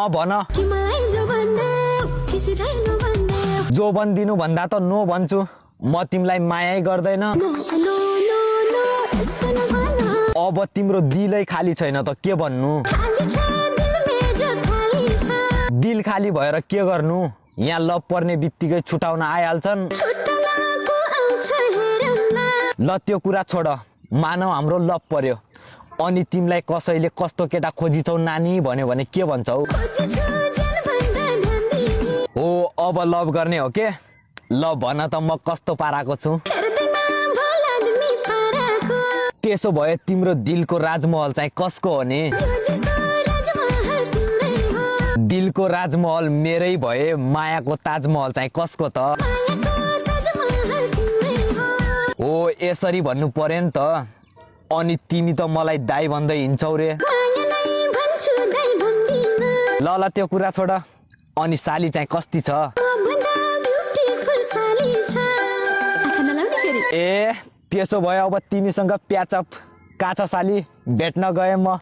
भन जो बन्दिनु भन्दा त नो भन्छु म तिमीलाई माया गर्दैन अब तिम्रो दिलै खाली छैन त के भन्नु दिल खाली भएर के गर्नु यहाँ लभ पर्ने बित्तिकै छुटाउन आइहाल्छन् ल त्यो कुरा छोड मानव हाम्रो लभ पर्यो अनि तिमीलाई कसैले कस्तो केटा खोजिछौ नानी भन्यो भने के भन्छौ हो अब लभ गर्ने हो के ल भन त म कस्तो पाराको छु त्यसो भए तिम्रो दिलको राजमहल चाहिँ कसको हो नि दिलको राजमहल मेरै भए मायाको ताजमहल चाहिँ कसको त हो यसरी भन्नु पर्यो नि त अनि तिमी त मलाई दाइ भन्दै हिँड्छौ रे ल ल त्यो कुरा छोड अनि साली चाहिँ कस्ती छ ए त्यसो भए अब तिमीसँग प्याचअप काछ साली भेट्न गए म